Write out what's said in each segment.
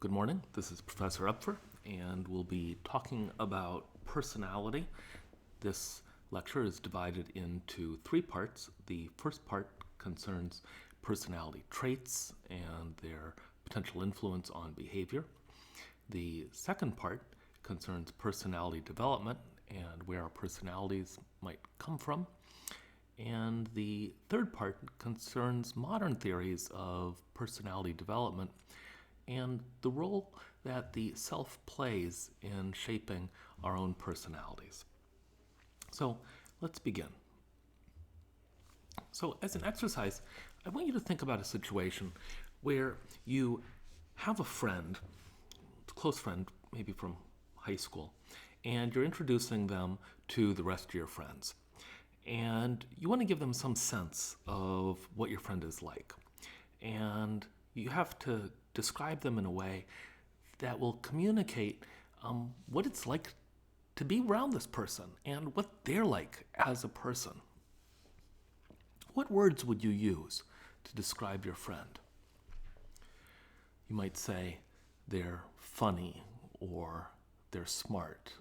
Good morning. This is Professor Upfer, and we'll be talking about personality. This lecture is divided into three parts. The first part concerns personality traits and their potential influence on behavior. The second part concerns personality development and where our personalities might come from. And the third part concerns modern theories of personality development and the role that the self plays in shaping our own personalities. So let's begin. So as an exercise, I want you to think about a situation where you have a friend, a close friend, maybe from high school, and you're introducing them to the rest of your friends. And you want to give them some sense of what your friend is like. And you have to describe them in a way that will communicate what it's like to be around this person and what they're like as a person. What words would you use to describe your friend? You might say they're funny, or they're smart,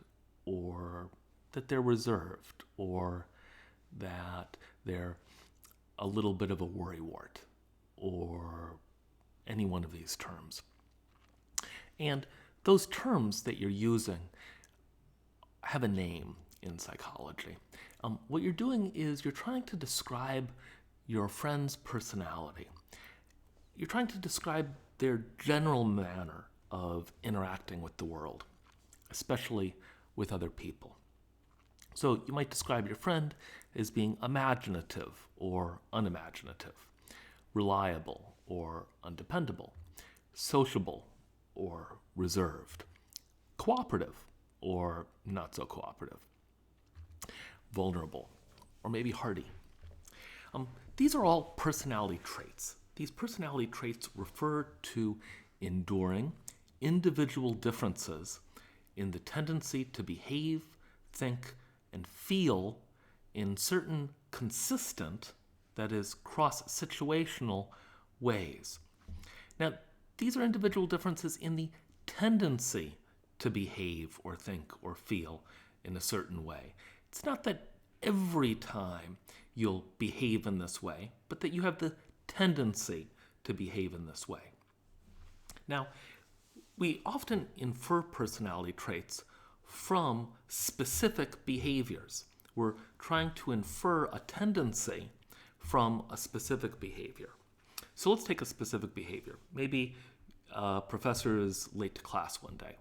or that they're reserved, or that they're a little bit of a worrywart, or any one of these terms. And those terms that you're using have a name in psychology. What you're doing is you're trying to describe your friend's personality. You're trying to describe their general manner of interacting with the world, especially with other people. So you might describe your friend as being imaginative or unimaginative, reliable or undependable, sociable or reserved, cooperative or not so cooperative, vulnerable or maybe hardy. These are all personality traits. These personality traits refer to enduring individual differences in the tendency to behave, think, and feel in certain consistent, that is, cross-situational ways. Now, these are individual differences in the tendency to behave or think or feel in a certain way. It's not that every time you'll behave in this way, but that you have the tendency to behave in this way. Now, we often infer personality traits from specific behaviors. We're trying to infer a tendency from a specific behavior. So let's take a specific behavior. Maybe a professor is late to class one day.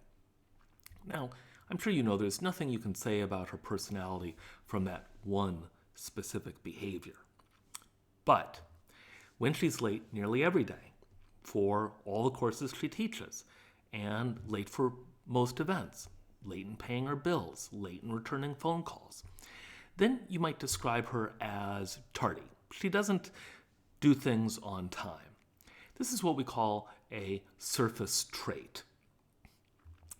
Now, I'm sure you know there's nothing you can say about her personality from that one specific behavior. But when she's late nearly every day for all the courses she teaches, and late for most events, late in paying her bills, late in returning phone calls, then you might describe her as tardy. She doesn't do things on time. This is what we call a surface trait.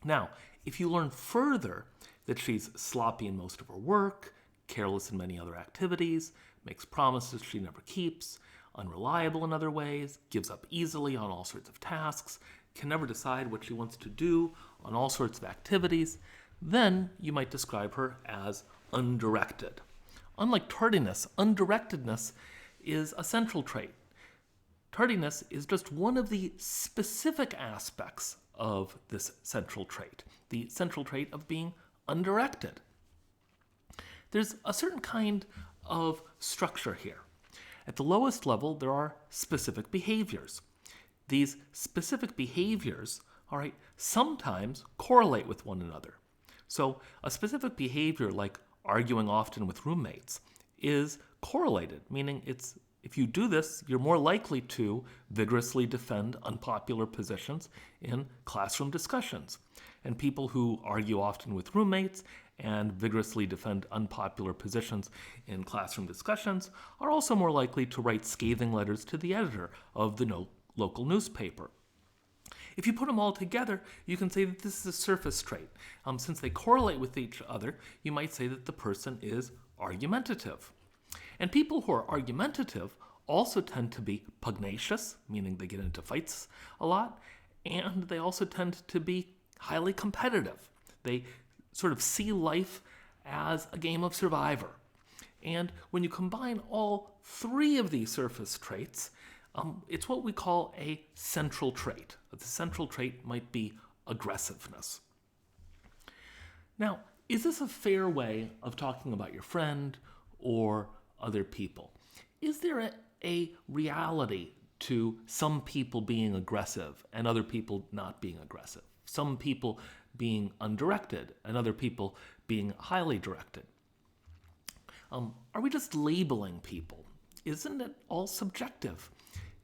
Now, if you learn further that she's sloppy in most of her work, careless in many other activities, makes promises she never keeps, unreliable in other ways, gives up easily on all sorts of tasks, can never decide what she wants to do on all sorts of activities, then you might describe her as undirected. Unlike tardiness, undirectedness is a central trait. Tardiness is just one of the specific aspects of this central trait, the central trait of being undirected. There's a certain kind of structure here. At the lowest level, there are specific behaviors. These specific behaviors, sometimes correlate with one another. So a specific behavior like arguing often with roommates is correlated, meaning if you do this, you're more likely to vigorously defend unpopular positions in classroom discussions. And people who argue often with roommates and vigorously defend unpopular positions in classroom discussions are also more likely to write scathing letters to the editor of the local newspaper. If you put them all together, you can say that this is a surface trait. Since they correlate with each other, you might say that the person is argumentative. And people who are argumentative also tend to be pugnacious, meaning they get into fights a lot, and they also tend to be highly competitive. They sort of see life as a game of survivor. And when you combine all three of these surface traits, it's what we call a central trait. The central trait might be aggressiveness. Now, is this a fair way of talking about your friend or other people? Is there a reality to some people being aggressive and other people not being aggressive? Some people being undirected and other people being highly directed? Are we just labeling people? Isn't it all subjective?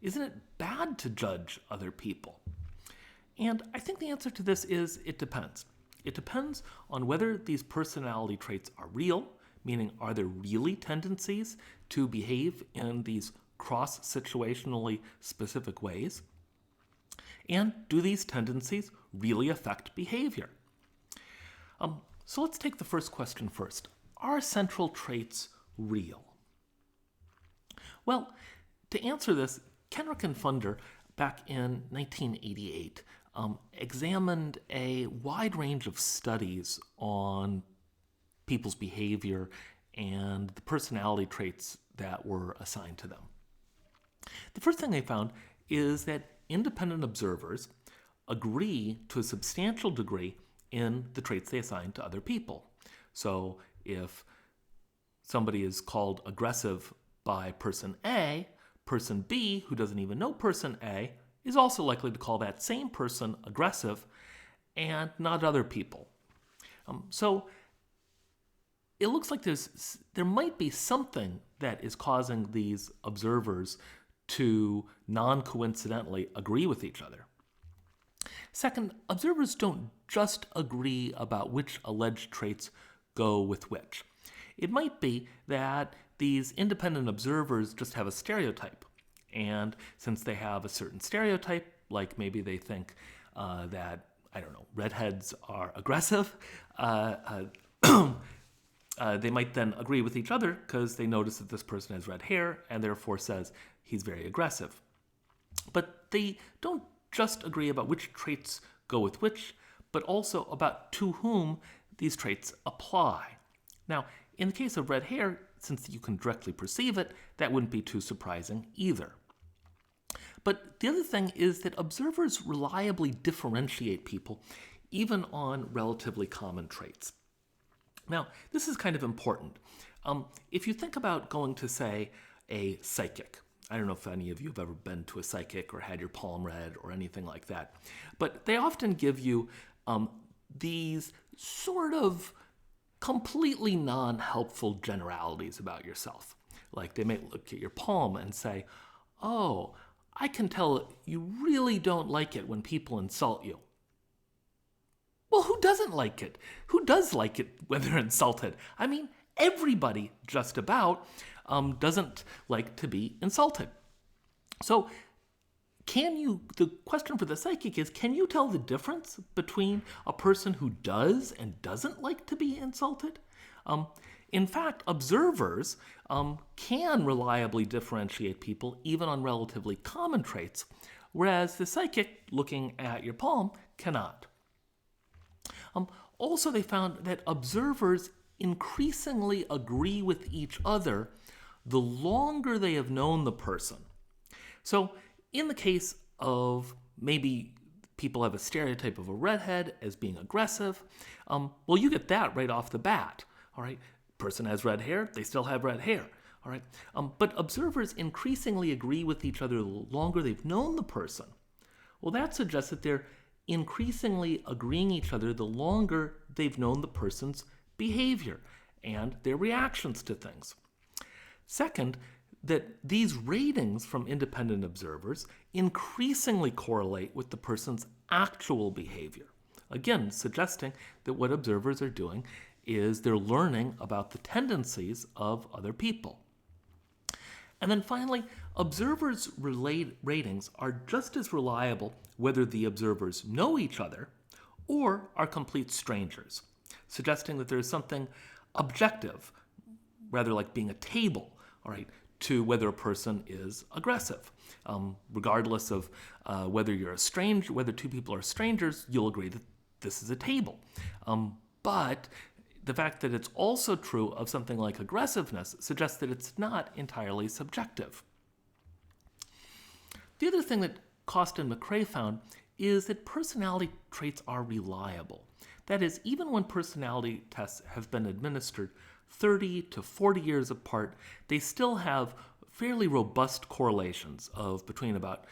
Isn't it bad to judge other people? And I think the answer to this is it depends. It depends on whether these personality traits are real, meaning are there really tendencies to behave in these cross-situationally specific ways? And do these tendencies really affect behavior? So let's take the first question first. Are central traits real? Well, to answer this, Kenrick and Funder, back in 1988, examined a wide range of studies on people's behavior and the personality traits that were assigned to them. The first thing they found is that independent observers agree to a substantial degree in the traits they assign to other people. So if somebody is called aggressive by person A, person B, who doesn't even know person A, is also likely to call that same person aggressive and not other people. So it looks like there might be something that is causing these observers to non-coincidentally agree with each other. Second, observers don't just agree about which alleged traits go with which. It might be that these independent observers just have a stereotype. And since they have a certain stereotype, like maybe they think that, I don't know, redheads are aggressive, they might then agree with each other because they notice that this person has red hair and therefore says he's very aggressive. But they don't just agree about which traits go with which, but also about to whom these traits apply. Now, in the case of red hair, since you can directly perceive it, that wouldn't be too surprising either. But the other thing is that observers reliably differentiate people even on relatively common traits. Now, this is kind of important. If you think about going to, say, a psychic, I don't know if any of you have ever been to a psychic or had your palm read or anything like that, but they often give you these sort of completely non-helpful generalities about yourself. Like they may look at your palm and say, oh, I can tell you really don't like it when people insult you. Well, who doesn't like it? Who does like it when they're insulted? I mean, everybody just about doesn't like to be insulted. So the question for the psychic is, can you tell the difference between a person who does and doesn't like to be insulted? In fact, observers can reliably differentiate people even on relatively common traits, whereas the psychic looking at your palm cannot. Also, they found that observers increasingly agree with each other the longer they have known the person. So, in the case of maybe people have a stereotype of a redhead as being aggressive, well, you get that right off the bat. All right, person has red hair, they still have red hair. All right, but observers increasingly agree with each other the longer they've known the person. Well, that suggests that they're increasingly agreeing each other the longer they've known the person's behavior and their reactions to things. Second, that these ratings from independent observers increasingly correlate with the person's actual behavior. Again, suggesting that what observers are doing is they're learning about the tendencies of other people. And then finally, observers' ratings are just as reliable whether the observers know each other or are complete strangers, suggesting that there's something objective, rather like being a table, all right, to whether a person is aggressive. Regardless of whether you're a stranger, whether two people are strangers, you'll agree that this is a table. But the fact that it's also true of something like aggressiveness suggests that it's not entirely subjective. The other thing that Costa and McCrae found is that personality traits are reliable. That is, even when personality tests have been administered 30 to 40 years apart, they still have fairly robust correlations of between about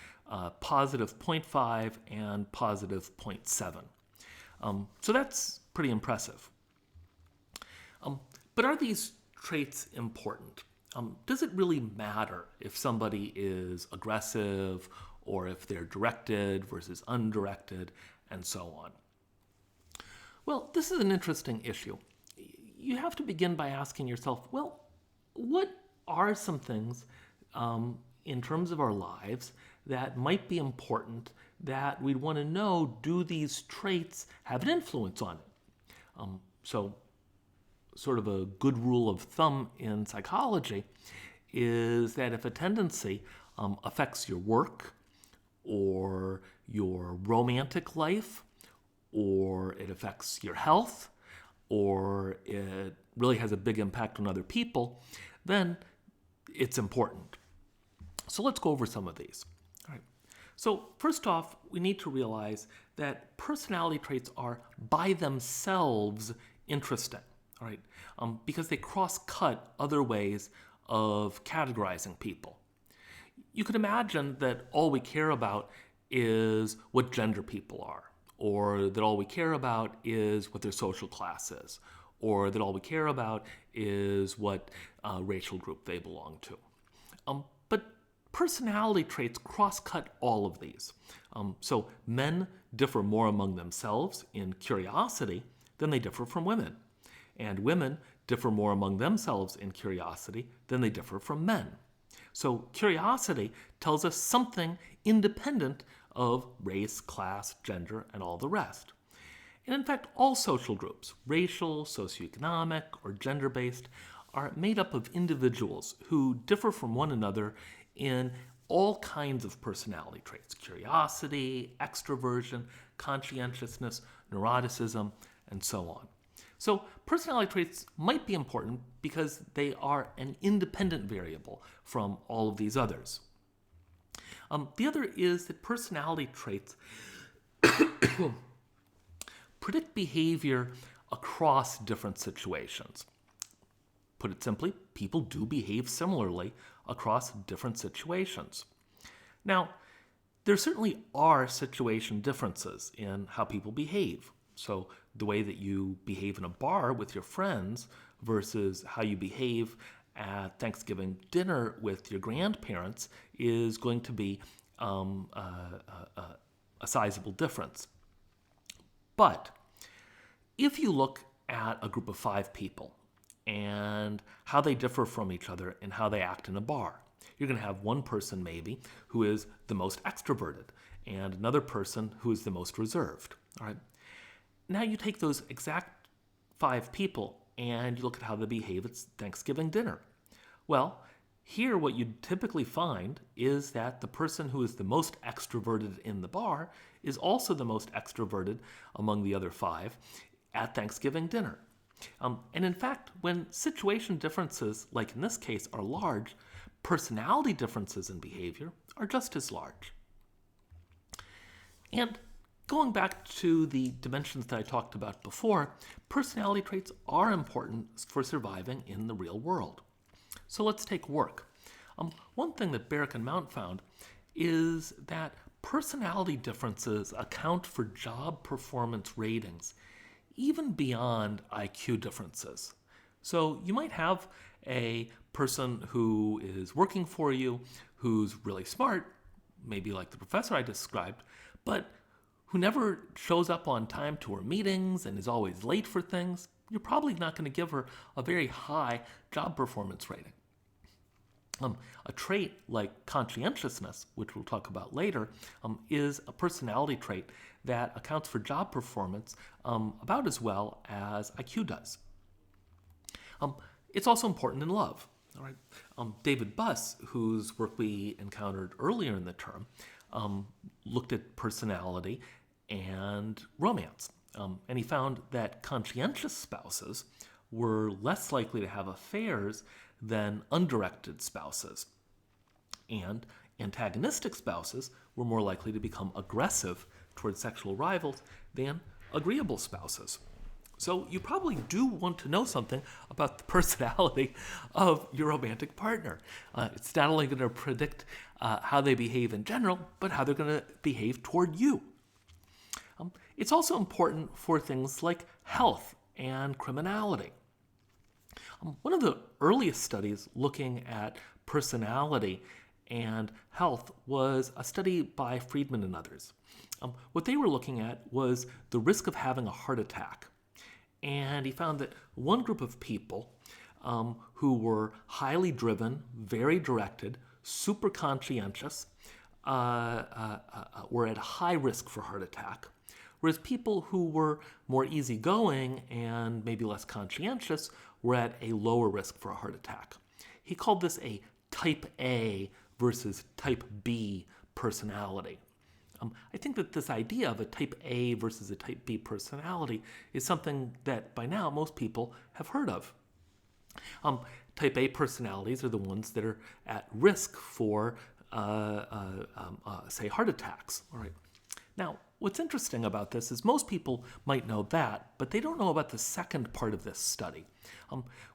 positive 0.5 and positive 0.7. So that's pretty impressive. But are these traits important? Does it really matter if somebody is aggressive or if they're directed versus undirected and so on? Well, this is an interesting issue. You have to begin by asking yourself, well, what are some things in terms of our lives that might be important that we'd want to know, do these traits have an influence on it? So sort of a good rule of thumb in psychology is that if a tendency affects your work or your romantic life, or it affects your health, or it really has a big impact on other people, then it's important. So let's go over some of these. All right. So first off, we need to realize that personality traits are by themselves interesting, all right, because they cross-cut other ways of categorizing people. You could imagine that all we care about is what gender people are, or that all we care about is what their social class is, or that all we care about is what racial group they belong to. But personality traits cross-cut all of these. So men differ more among themselves in curiosity than they differ from women, and women differ more among themselves in curiosity than they differ from men. So curiosity tells us something independent of race, class, gender, and all the rest. And in fact, all social groups, racial, socioeconomic, or gender-based, are made up of individuals who differ from one another in all kinds of personality traits: curiosity, extroversion, conscientiousness, neuroticism, and so on. So personality traits might be important because they are an independent variable from all of these others. The other is that personality traits predict behavior across different situations. Put it simply, people do behave similarly across different situations. Now, there certainly are situation differences in how people behave. So the way that you behave in a bar with your friends versus how you behave at Thanksgiving dinner with your grandparents is going to be a sizable difference. But if you look at a group of 5 people and how they differ from each other and how they act in a bar, you're going to have one person maybe who is the most extroverted and another person who is the most reserved. All right. Now you take those exact 5 people and you look at how they behave at Thanksgiving dinner. Well, here what you'd typically find is that the person who is the most extroverted in the bar is also the most extroverted among the other 5 at Thanksgiving dinner. And in fact, when situation differences, like in this case, are large, personality differences in behavior are just as large. And going back to the dimensions that I talked about before, personality traits are important for surviving in the real world. So let's take work. One thing that Barrick and Mount found is that personality differences account for job performance ratings even beyond IQ differences. So you might have a person who is working for you who's really smart, maybe like the professor I described, but who never shows up on time to her meetings and is always late for things. You're probably not going to give her a very high job performance rating. A trait like conscientiousness, which we'll talk about later, is a personality trait that accounts for job performance about as well as IQ does. It's also important in love. All right. David Buss, whose work we encountered earlier in the term, looked at personality and romance. And he found that conscientious spouses were less likely to have affairs than undirected spouses. And antagonistic spouses were more likely to become aggressive toward sexual rivals than agreeable spouses. So you probably do want to know something about the personality of your romantic partner. It's not only going to predict how they behave in general, but how they're going to behave toward you. It's also important for things like health and criminality. One of the earliest studies looking at personality and health was a study by Friedman and others. What they were looking at was the risk of having a heart attack. And he found that one group of people who were highly driven, very directed, super conscientious, were at high risk for heart attack, whereas people who were more easygoing and maybe less conscientious were at a lower risk for a heart attack. He called this a type A versus type B personality. I think that this idea of a type A versus a type B personality is something that by now most people have heard of. Type A personalities are the ones that are at risk for, say, heart attacks. All right. Now, what's interesting about this is most people might know that, but they don't know about the second part of this study.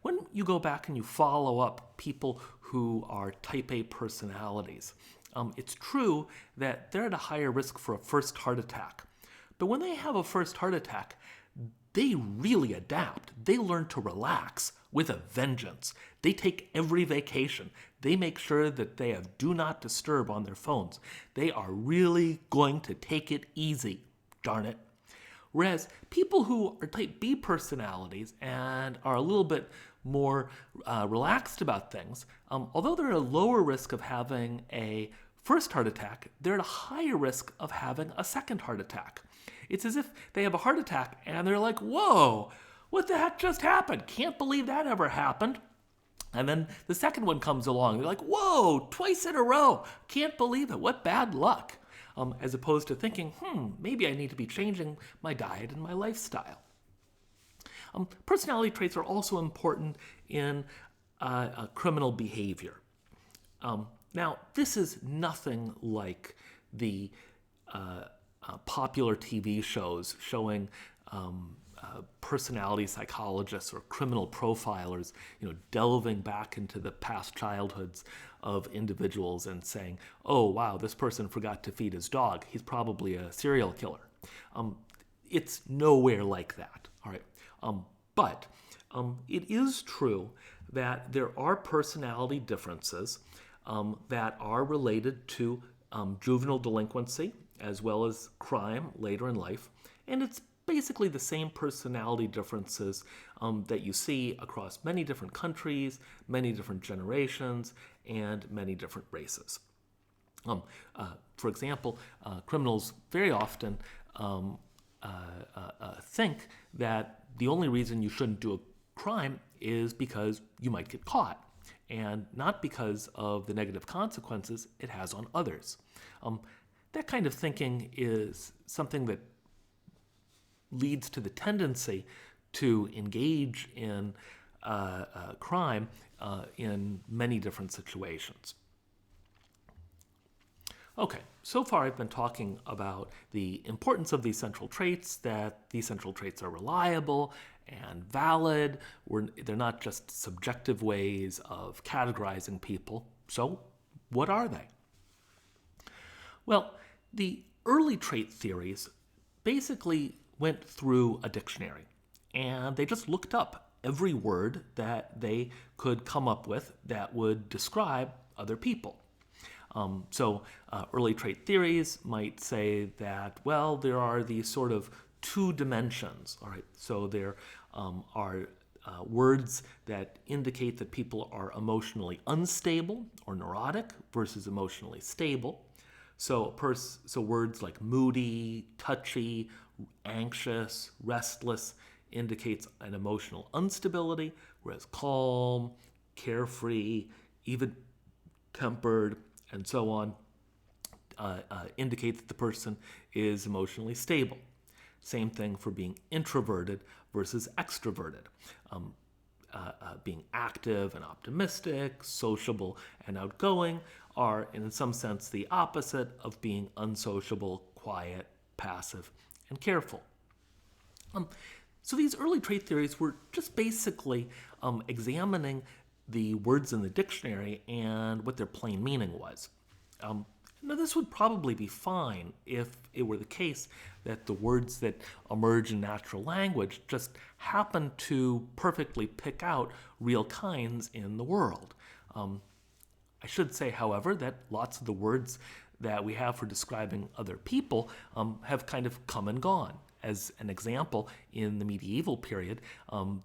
When you go back and you follow up people who are type A personalities, it's true that they're at a higher risk for a first heart attack. But when they have a first heart attack, they really adapt. They learn to relax with a vengeance. They take every vacation. They make sure that they have do not disturb on their phones. They are really going to take it easy, darn it. Whereas people who are type B personalities and are a little bit more relaxed about things, although they're at a lower risk of having a first heart attack, they're at a higher risk of having a second heart attack. It's as if they have a heart attack and they're like, whoa, what the heck just happened? Can't believe that ever happened. And then the second one comes along. They're like, whoa, twice in a row. Can't believe it. What bad luck. As opposed to thinking, maybe I need to be changing my diet and my lifestyle. Personality traits are also important in criminal behavior. Now, this is nothing like the popular TV shows showing personality psychologists or criminal profilers, delving back into the past childhoods of individuals and saying, oh, wow, this person forgot to feed his dog. He's probably a serial killer. It's nowhere like that, all right? But it is true that there are personality differences that are related to juvenile delinquency as well as crime later in life. And it's basically the same personality differences that you see across many different countries, many different generations, and many different races. For example, criminals very often think that the only reason you shouldn't do a crime is because you might get caught, and not because of the negative consequences it has on others. That kind of thinking is something that leads to the tendency to engage in crime in many different situations. Okay, so far I've been talking about the importance of these central traits, that these central traits are reliable and valid. They're not just subjective ways of categorizing people. So what are they? Well, the early trait theories basically went through a dictionary, and they just looked up every word that they could come up with that would describe other people. So early trait theories might say that, well, there are these sort of two dimensions, all right? So there are words that indicate that people are emotionally unstable or neurotic versus emotionally stable. So words like moody, touchy, anxious, restless indicates an emotional instability, whereas calm, carefree, even-tempered, and so on, indicate that the person is emotionally stable. Same thing for being introverted versus extroverted. Being active and optimistic, sociable and outgoing are, in some sense, the opposite of being unsociable, quiet, passive, and careful. So these early trait theories were just basically examining the words in the dictionary and what their plain meaning was. Now, this would probably be fine if it were the case that the words that emerge in natural language just happen to perfectly pick out real kinds in the world. I should say, however, that lots of the words that we have for describing other people have kind of come and gone. As an example, in the medieval period,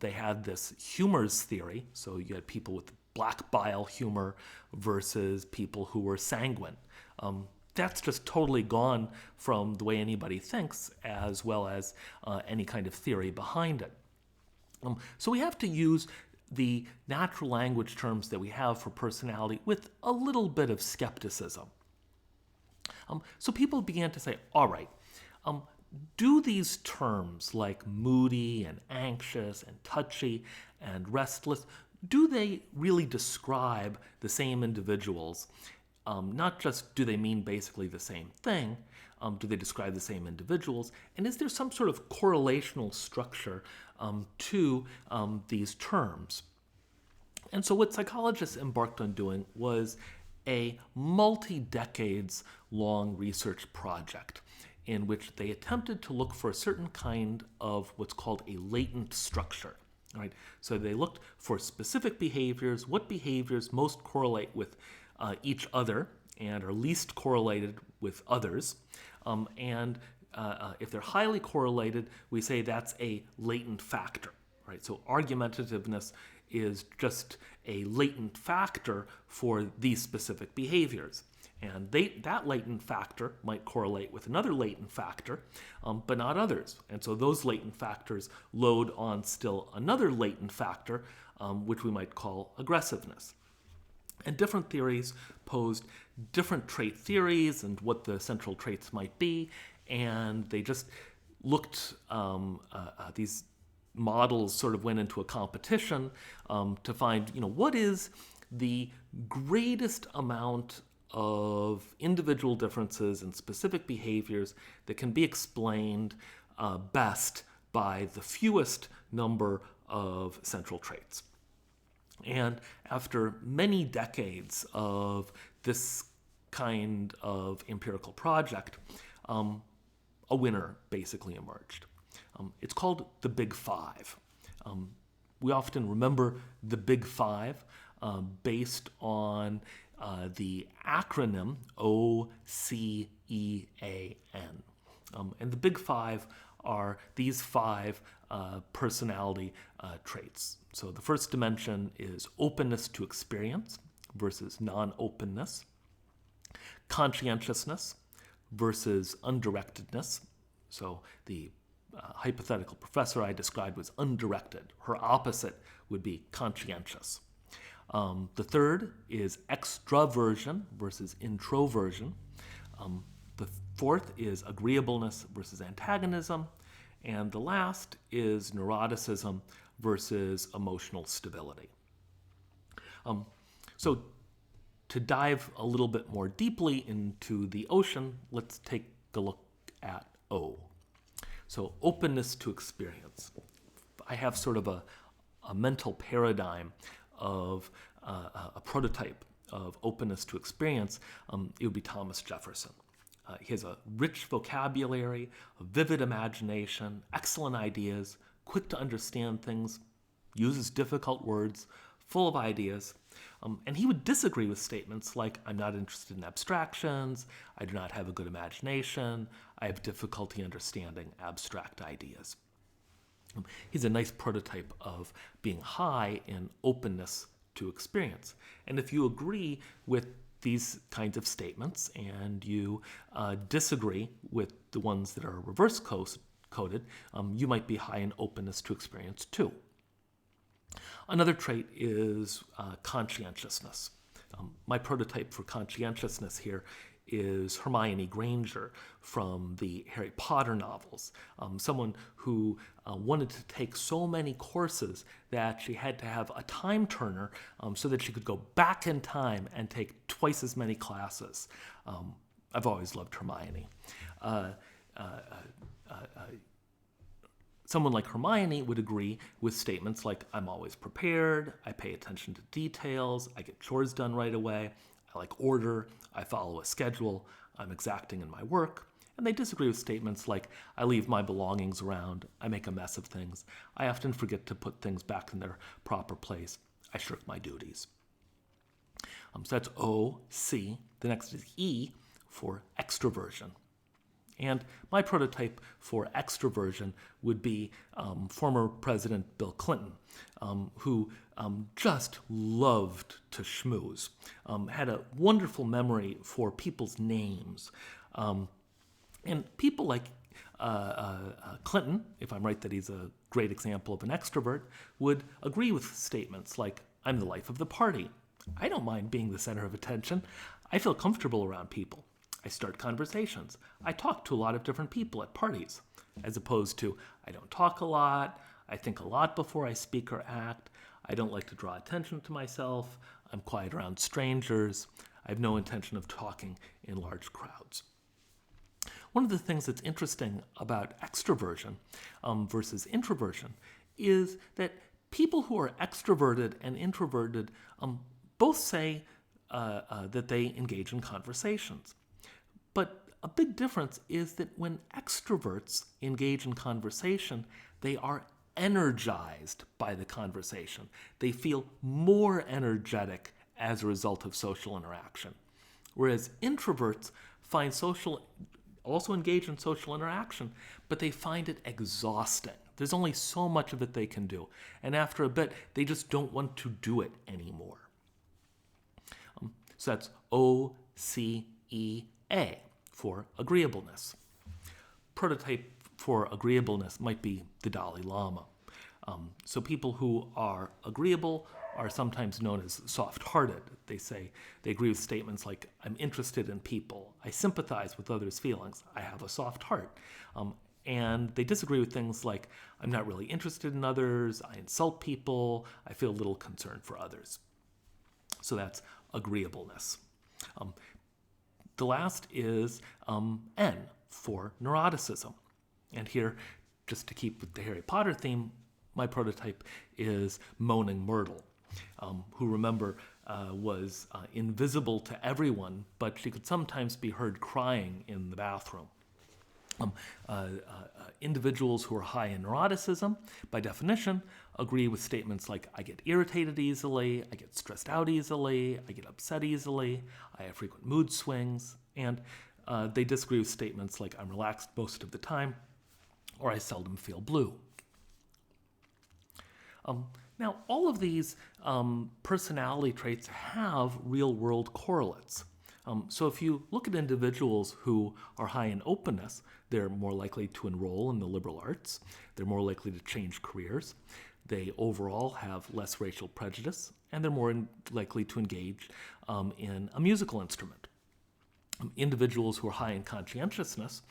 they had this humors theory. So you had people with black bile humor versus people who were sanguine. That's just totally gone from the way anybody thinks, as well as any kind of theory behind it. So we have to use the natural language terms that we have for personality with a little bit of skepticism. So people began to say, all right, do these terms like moody and anxious and touchy and restless, do they really describe the same individuals? Not just do they mean basically the same thing, do they describe the same individuals, and is there some sort of correlational structure to these terms? And so what psychologists embarked on doing was a multi-decades long research project in which they attempted to look for a certain kind of what's called a latent structure. Right? So they looked for specific behaviors, what behaviors most correlate with each other and are least correlated with others. If they're highly correlated, we say that's a latent factor. Right? So argumentativeness is just a latent factor for these specific behaviors. And that latent factor might correlate with another latent factor, but not others. And so those latent factors load on still another latent factor, which we might call aggressiveness. And different theories posed different trait theories and what the central traits might be. And they just looked, these models sort of went into a competition to find, what is the greatest amount of individual differences and specific behaviors that can be explained best by the fewest number of central traits. And after many decades of this kind of empirical project, a winner basically emerged. It's called the Big Five. We often remember the Big Five based on the acronym OCEAN. And the Big Five are these five personality traits. So the first dimension is openness to experience versus non-openness, conscientiousness versus undirectedness. So the hypothetical professor I described was undirected. Her opposite would be conscientious. The third is extraversion versus introversion. The fourth is agreeableness versus antagonism. And the last is neuroticism versus emotional stability. So to dive a little bit more deeply into the ocean, let's take a look at O. So openness to experience. I have sort of a mental paradigm of a prototype of openness to experience. It would be Thomas Jefferson. He has a rich vocabulary, a vivid imagination, excellent ideas, quick to understand things, uses difficult words, full of ideas. And he would disagree with statements like, I'm not interested in abstractions, I do not have a good imagination, I have difficulty understanding abstract ideas. He's a nice prototype of being high in openness to experience. And if you agree with these kinds of statements and you disagree with the ones that are reverse coded, you might be high in openness to experience too. Another trait is conscientiousness. My prototype for conscientiousness here is Hermione Granger from the Harry Potter novels, someone who wanted to take so many courses that she had to have a time turner so that she could go back in time and take twice as many classes. I've always loved Hermione. Someone like Hermione would agree with statements like, I'm always prepared, I pay attention to details, I get chores done right away, I like order, I follow a schedule, I'm exacting in my work. And they disagree with statements like, I leave my belongings around, I make a mess of things, I often forget to put things back in their proper place, I shirk my duties. So that's O, C. The next is E for extroversion. And my prototype for extroversion would be former President Bill Clinton, who just loved to schmooze, had a wonderful memory for people's names. And people like Clinton, if I'm right that he's a great example of an extrovert, would agree with statements like, I'm the life of the party. I don't mind being the center of attention. I feel comfortable around people. I start conversations. I talk to a lot of different people at parties, as opposed to, I don't talk a lot, I think a lot before I speak or act, I don't like to draw attention to myself, I'm quiet around strangers, I have no intention of talking in large crowds. One of the things that's interesting about extroversion versus introversion is that people who are extroverted and introverted both say that they engage in conversations. But a big difference is that when extroverts engage in conversation, they are energized by the conversation. They feel more energetic as a result of social interaction. Whereas introverts also engage in social interaction, but they find it exhausting. There's only so much of it they can do. And after a bit, they just don't want to do it anymore. So that's O, C, E, A for agreeableness. Prototype for agreeableness might be the Dalai Lama. So people who are agreeable are sometimes known as soft-hearted. They agree with statements like, I'm interested in people, I sympathize with others' feelings, I have a soft heart. And they disagree with things like, I'm not really interested in others, I insult people, I feel little concern for others. So that's agreeableness. The last is N for neuroticism. And here, just to keep with the Harry Potter theme, my prototype is Moaning Myrtle, who, remember, was invisible to everyone, but she could sometimes be heard crying in the bathroom. Individuals who are high in neuroticism, by definition, agree with statements like, I get irritated easily, I get stressed out easily, I get upset easily, I have frequent mood swings, and they disagree with statements like, I'm relaxed most of the time, or I seldom feel blue. Now, all of these personality traits have real-world correlates. So if you look at individuals who are high in openness, they're more likely to enroll in the liberal arts, they're more likely to change careers, they overall have less racial prejudice, and they're more likely to engage in a musical instrument. Individuals who are high in conscientiousness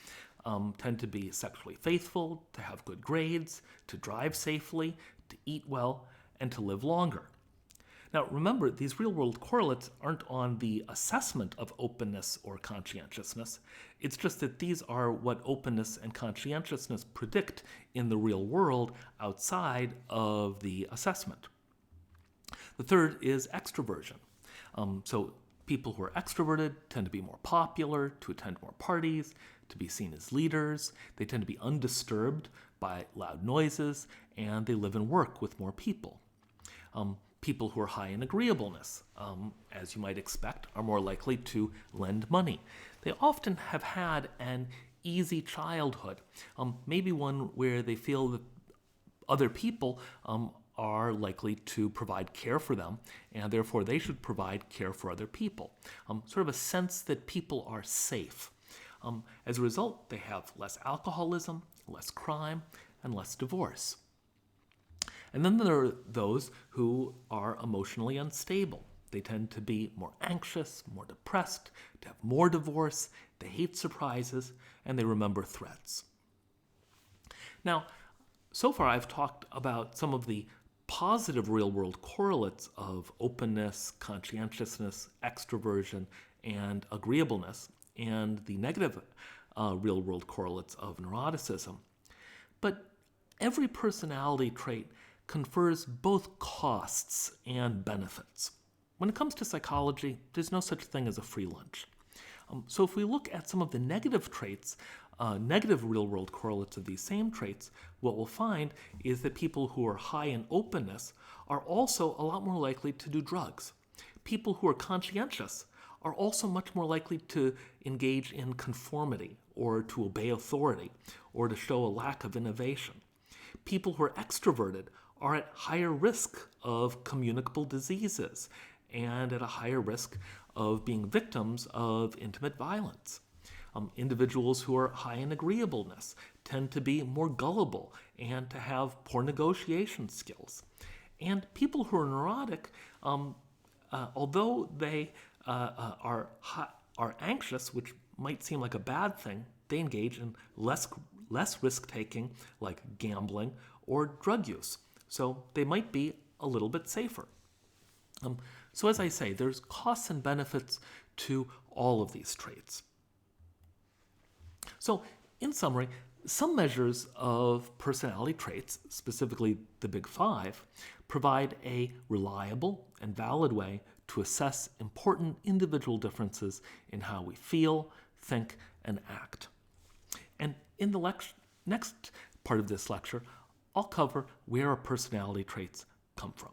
tend to be sexually faithful, to have good grades, to drive safely, to eat well, and to live longer. Now, remember, these real-world correlates aren't on the assessment of openness or conscientiousness. It's just that these are what openness and conscientiousness predict in the real world outside of the assessment. The third is extroversion. So people who are extroverted tend to be more popular, to attend more parties, to be seen as leaders. They tend to be undisturbed by loud noises, and they live and work with more people. People who are high in agreeableness, as you might expect, are more likely to lend money. They often have had an easy childhood, maybe one where they feel that other people are likely to provide care for them, and therefore they should provide care for other people. Sort of a sense that people are safe. As a result, they have less alcoholism, less crime, and less divorce. And then there are those who are emotionally unstable. They tend to be more anxious, more depressed, to have more divorce, they hate surprises, and they remember threats. Now, so far I've talked about some of the positive real-world correlates of openness, conscientiousness, extroversion, and agreeableness, and the negative real-world correlates of neuroticism. But every personality trait confers both costs and benefits. When it comes to psychology, there's no such thing as a free lunch. So if we look at some of the negative traits, negative real-world correlates of these same traits, what we'll find is that people who are high in openness are also a lot more likely to do drugs. People who are conscientious are also much more likely to engage in conformity or to obey authority or to show a lack of innovation. People who are extroverted are at higher risk of communicable diseases and at a higher risk of being victims of intimate violence. Individuals who are high in agreeableness tend to be more gullible and to have poor negotiation skills. And people who are neurotic, although they are anxious, which might seem like a bad thing, they engage in less risk-taking, like gambling or drug use. So they might be a little bit safer. So as I say, there's costs and benefits to all of these traits. So in summary, some measures of personality traits, specifically the Big Five, provide a reliable and valid way to assess important individual differences in how we feel, think, and act. And in the next part of this lecture, I'll cover where our personality traits come from.